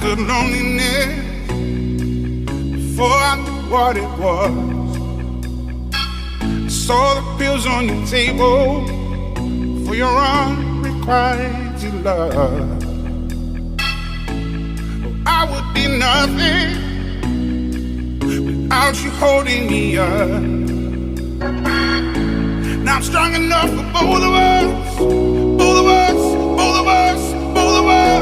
understood loneliness before I knew what it was. I saw the pills on your table for your unrequited love. Oh, I would be nothing without you holding me up. Now I'm strong enough for both of us, both of us, both of us, both of us.